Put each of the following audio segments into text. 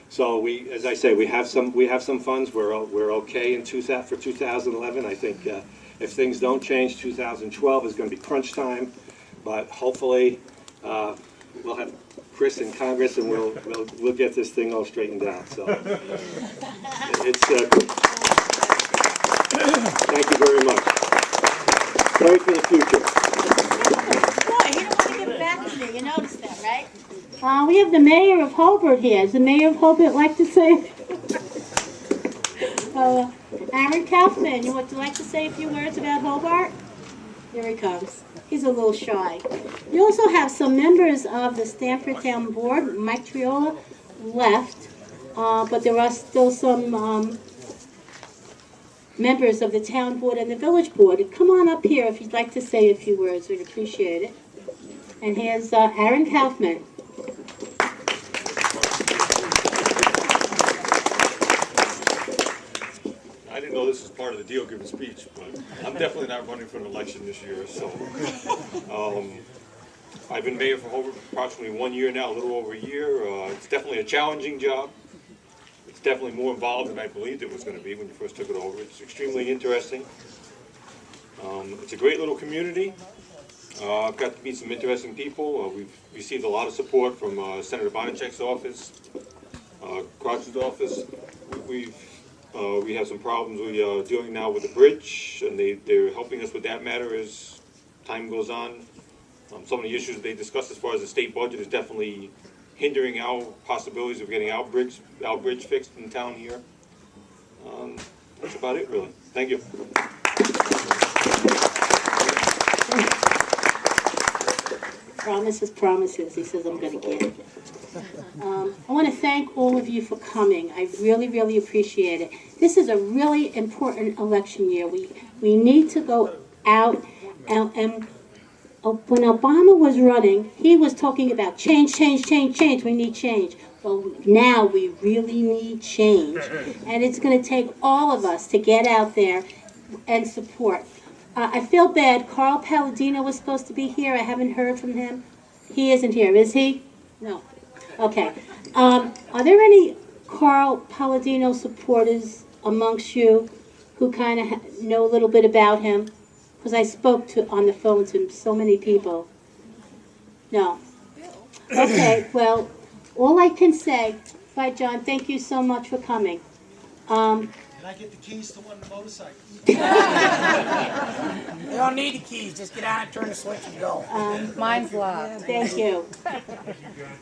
So we, as I say, we have some funds. We're okay in for 2011. I think if things don't change, 2012 is going to be crunch time. But hopefully, we'll have Chris in Congress, and we'll get this thing all straightened out. So it's thank you very much. Pray for the future. Boy, he don't want to give back to me. You noticed that, right? We have the mayor of Hobart here. Does the mayor of Hobart like to say? Aaron Kaufman, would you like to say a few words about Hobart? Here he comes. He's a little shy. We also have some members of the Stamford Town Board. Mike Triola left, but there are still some members of the Town Board and the Village Board. Come on up here if you'd like to say a few words. We'd appreciate it. And here's Aaron Kaufman. I didn't know this was part of the deal, giving speech, but I'm definitely not running for an election this year. So I've been mayor for Hobart approximately 1 year now, a little over a year. It's definitely a challenging job. It's definitely more involved than I believed it was going to be when you first took it over. It's extremely interesting. It's a great little community. I've got to meet some interesting people. We've received a lot of support from Senator Bonacek's office, Crouch's office. We have some problems we are dealing now with the bridge, and they're helping us with that matter as time goes on. Some of the issues they discussed as far as the state budget is definitely hindering our possibilities of getting our bridge fixed in town here. That's about it, really. Thank you. Promises, promises. He says, I'm going to get it. I want to thank all of you for coming. I really, really appreciate it. This is a really important election year. We need to go out and when Obama was running, he was talking about change, change, change, change. We need change. Well, now we really need change. And it's going to take all of us to get out there and support. I feel bad. Carl Palladino was supposed to be here. I haven't heard from him. He isn't here, is he? No. Okay. Are there any Carl Palladino supporters amongst you who kind of know a little bit about him? Because I spoke on the phone to so many people. No. Okay. Well, all I can say, bye, John. Thank you so much for coming. Can I get the keys to one of the motorcycles? You don't need the keys. Just get out and turn the switch and go. Mine's locked. Thank you.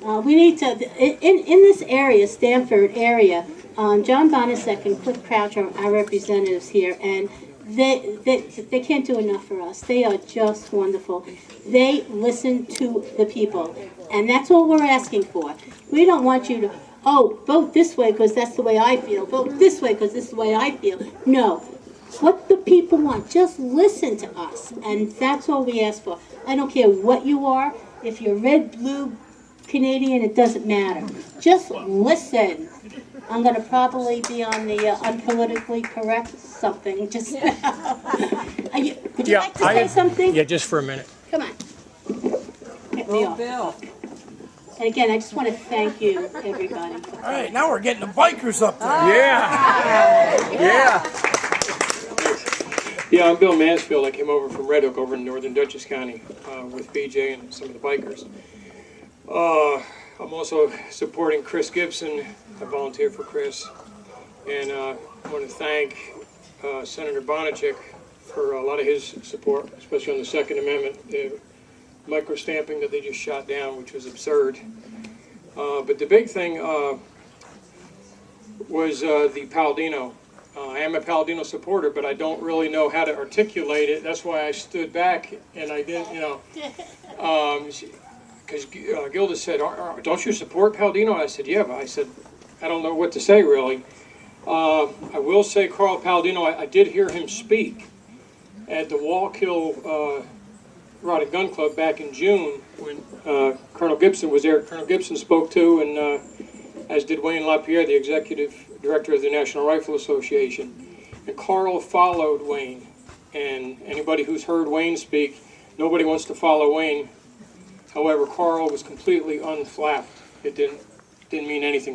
We need to, in this area, Stamford area, John Bonacek and Cliff Crouch are our representatives here, and they can't do enough for us. They are just wonderful. They listen to the people, and that's all we're asking for. We don't want you to, oh, vote this way because that's the way I feel. Vote this way because this is the way I feel. No. What the people want, just listen to us, and that's all we ask for. I don't care what you are. If you're red, blue, Canadian, it doesn't matter. Just listen. I'm going to probably be on the unpolitically correct something. Just would you like to say something? Yeah, just for a minute. Come on. Get me off. Bill. And again, I just want to thank you, everybody. All right, now we're getting the bikers up there. Yeah. Yeah, I'm Bill Mansfield. I came over from Red Oak over in northern Dutchess County with BJ and some of the bikers. I'm also supporting Chris Gibson. I volunteer for Chris. And I want to thank Senator Bonacek for a lot of his support, especially on the Second Amendment, the micro-stamping that they just shot down, which was absurd. But the big thing was the Palladino. I am a Palladino supporter, but I don't really know how to articulate it. That's why I stood back and I didn't, because Gilda said, don't you support Palladino? I said, yeah, but I said, I don't know what to say really. I will say Carl Palladino, I did hear him speak at the Wallkill Rod and Gun Club back in June when Colonel Gibson was there. Colonel Gibson spoke too, and as did Wayne LaPierre, the executive director of the National Rifle Association. And Carl followed Wayne. And anybody who's heard Wayne speak, nobody wants to follow Wayne. However, Carl was completely unflapped. It didn't mean anything.